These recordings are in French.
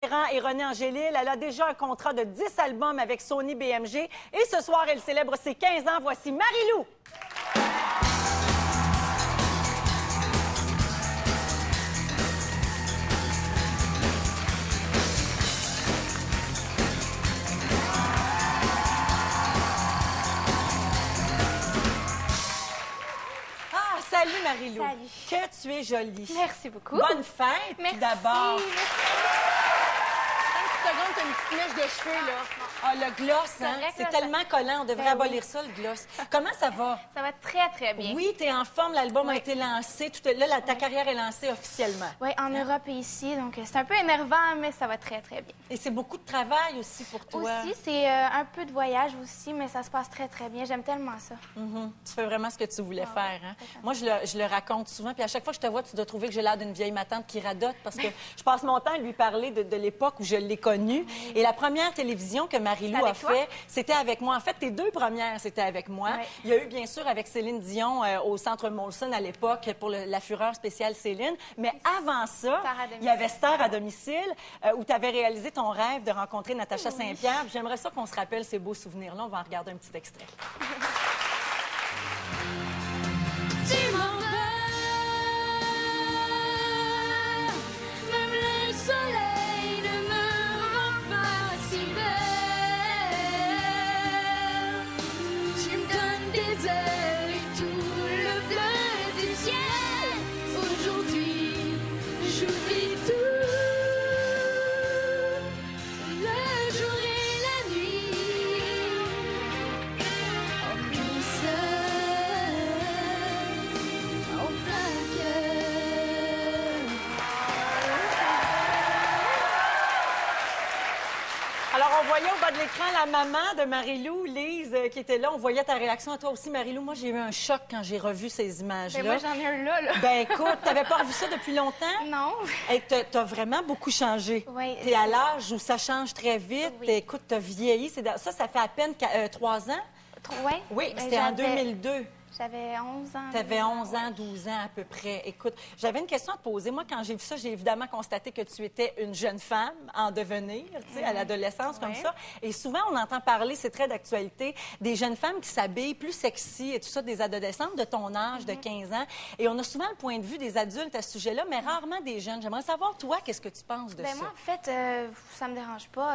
Et René Angélil. Elle a déjà un contrat de 10 albums avec Sony BMG. Et ce soir, elle célèbre ses 15 ans. Voici Marie-Lou. Ah, salut Marie-Lou. Salut. Que tu es jolie. Merci beaucoup. Bonne fête, Merci. tout d'abord. Seconde, t'as une petite mèche de cheveux, là. Ah, le gloss, hein? vrai que C'est là, tellement collant. On devrait Ben abolir oui. ça, le gloss. Comment ça va? Ça va très, très bien. Oui, t'es en forme. L'album a été lancé. Là, ta carrière est lancée officiellement. Oui, en Europe et ici. Donc, c'est un peu énervant, mais ça va très, très bien. Et c'est beaucoup de travail aussi pour toi. Aussi, c'est un peu de voyage aussi, mais ça se passe très, très bien. J'aime tellement ça. Tu fais vraiment ce que tu voulais faire. Hein? totalement. Moi, je le raconte souvent. Puis à chaque fois que je te vois, tu dois trouver que j'ai l'air d'une vieille matante qui radote parce que je passe mon temps à lui parler de l'époque où je l'ai connue. Et la première télévision que Marie-Lou a avec toi? fait, c'était avec moi. En fait, tes deux premières, c'était avec moi. Ouais. Il y a eu, bien sûr, avec Céline Dion au Centre Molson à l'époque pour la Fureur spéciale Céline. Mais avant ça, Star à domicile. il y avait Star à domicile où tu avais réalisé ton rêve de rencontrer Natacha Saint-Pierre. Puis j'aimerais ça qu'on se rappelle ces beaux souvenirs-là. On va en regarder un petit extrait. Tu m'en veux, même le soleil ne me rend pas si belle. Tu me donnes des ailes et tout le bleu du ciel. Aujourd'hui, j'oublie tout, le jour et la nuit. Comme seul, en plein cœur. Alors, on voyait au bas de l'écran la maman de Marie-Lou, Lise, qui était là. On voyait ta réaction à toi aussi, Marie-Lou. Moi, j'ai eu un choc quand j'ai revu ces images-là. Mais moi, j'en ai un là. Ben écoute, t'avais pas revu ça depuis longtemps? Non. Et t'as vraiment beaucoup changé. Oui. T'es à l'âge où ça change très vite. Oui. Écoute, t'as vieilli. Ça fait à peine 3 ans? Ouais. Oui, Ben, c'était en j'avais- 2002. J'avais 11 ans. T'avais 11 ans, 12 ans à peu près. Écoute, j'avais une question à te poser. Moi, quand j'ai vu ça, j'ai évidemment constaté que tu étais une jeune femme en devenir, tu sais, à l'adolescence comme Ouais. ça. Et souvent, on entend parler, c'est très d'actualité, des jeunes femmes qui s'habillent plus sexy et tout ça, des adolescentes de ton âge, de 15 ans. Et on a souvent le point de vue des adultes à ce sujet-là, mais rarement des jeunes. J'aimerais savoir, toi, qu'est-ce que tu penses de Ben ça? moi, en fait, ça me dérange pas.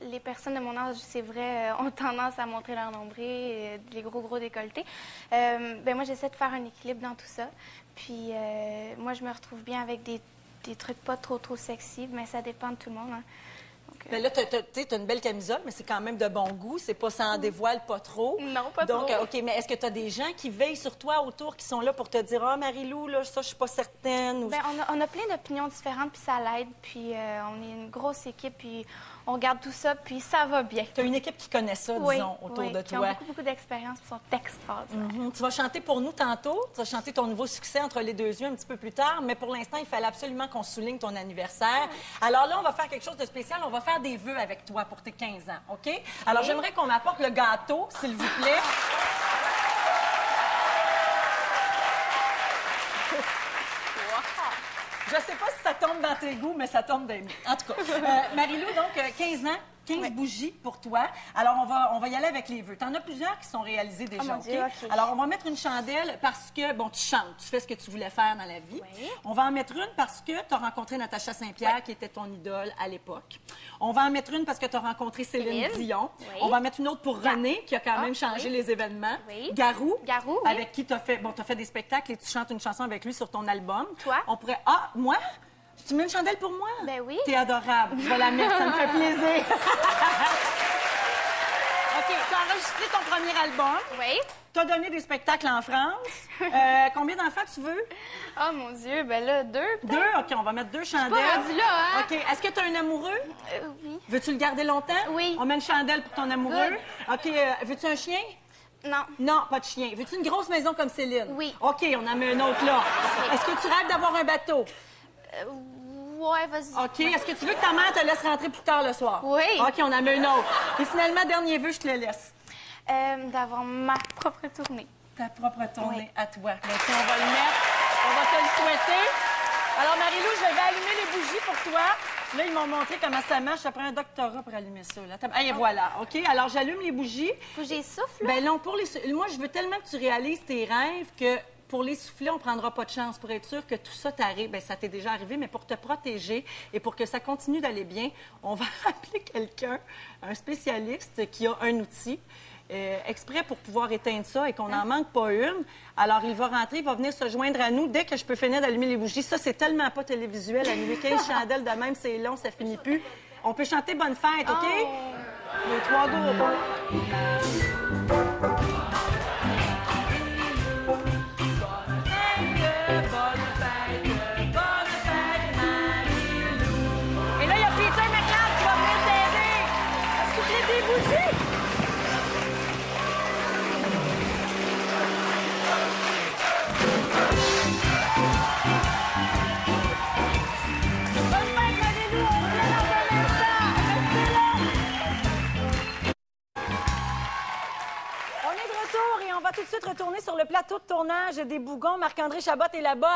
Les personnes de mon âge, c'est vrai, ont tendance à montrer leur nombril, les gros décolletés. Ben moi, j'essaie de faire un équilibre dans tout ça. Puis moi, je me retrouve bien avec des trucs pas trop sexy, mais ça dépend de tout le monde. Hein. Donc, Ben là, t'as une belle camisole, mais c'est quand même de bon goût. C'est pas, ça en dévoile pas trop. Non, pas Donc, trop. OK, mais est-ce que tu as des gens qui veillent sur toi autour, qui sont là pour te dire « Ah, Marie-Lou, là, ça, je suis pas certaine. » ou... ben, on a plein d'opinions différentes, puis ça l'aide. Puis on est une grosse équipe, puis on regarde tout ça, puis ça va bien. Tu as une équipe qui connaît ça, disons, autour de qui toi. ont beaucoup d'expérience, puis sont extraordinaires. Tu vas chanter pour nous tantôt. Tu vas chanter ton nouveau succès Entre les deux yeux un petit peu plus tard. Mais pour l'instant, il fallait absolument qu'on souligne ton anniversaire. Alors là, on va faire quelque chose de spécial. On va faire des vœux avec toi pour tes 15 ans, OK? Alors, j'aimerais qu'on m'apporte le gâteau, s'il vous plaît. Je sais pas si ça tombe dans tes goûts, mais ça tombe dans les miens. En tout cas, Marie-Lou, donc, 15 ans. 15 bougies pour toi. Alors, on va y aller avec les vœux. Tu en as plusieurs qui sont réalisés déjà, Oh mon OK? Dieu, OK. Alors, on va mettre une chandelle parce que, bon, tu chantes, tu fais ce que tu voulais faire dans la vie. Oui. On va en mettre une parce que tu as rencontré Natacha Saint-Pierre, qui était ton idole à l'époque. On va en mettre une parce que tu as rencontré Céline Céline. Dion. Oui. On va en mettre une autre pour René, qui a quand même changé oui. les événements. Oui. Garou, Garou, oui. avec qui tu as fait, t'as fait des spectacles et tu chantes une chanson avec lui sur ton album. Toi? On pourrait... Ah, moi? Tu mets une chandelle pour moi? Ben oui. T'es adorable. Je vais la mettre, ça me fait plaisir. OK, tu as enregistré ton premier album. Oui. Tu as donné des spectacles en France. Combien d'enfants tu veux? Oh mon Dieu, ben là, 2 peut-être. 2? OK, on va mettre 2 chandelles. pas rendue là, hein? OK, est-ce que tu as un amoureux? Oui. Veux-tu le garder longtemps? Oui. On met une chandelle pour ton amoureux. OK, veux-tu un chien? Non. Non, pas de chien. Veux-tu une grosse maison comme Céline? Oui. OK, on en met un autre là. Est-ce que tu rêves d'avoir un bateau? Ouais, vas-y. OK. Est-ce que tu veux que ta mère te laisse rentrer plus tard le soir? Oui. OK, on en met une autre. Et finalement, dernier vœu, je te le laisse. D'avoir ma propre tournée. Ta propre tournée Oui. à toi. Donc, on va le mettre. On va te le souhaiter. Alors, Marie-Lou, je vais allumer les bougies pour toi. Là, ils m'ont montré comment ça marche. Ça prend un doctorat pour allumer ça. Là. Et voilà, OK? Alors, j'allume les bougies. Faut que j'y souffle, là? Ben non, moi, je veux tellement que tu réalises tes rêves que pour les souffler, on ne prendra pas de chance. Pour être sûr que tout ça t'arrive, bien, ça t'est déjà arrivé, mais pour te protéger et pour que ça continue d'aller bien, on va appeler quelqu'un, un spécialiste qui a un outil. Exprès pour pouvoir éteindre ça et qu'on n'en manque pas une. Alors, il va rentrer, il va venir se joindre à nous dès que je peux finir d'allumer les bougies. Ça, c'est tellement pas télévisuel. Allumer 15 chandelles de même, c'est long, ça finit plus. On peut chanter Bonne fête, OK? Les 3 go. Et là, il y a Peter McLeod qui va venir t'aider à souffler des bougies. On est de retour et on va tout de suite retourner sur le plateau de tournage des Bougons. Marc-André Chabot est là-bas.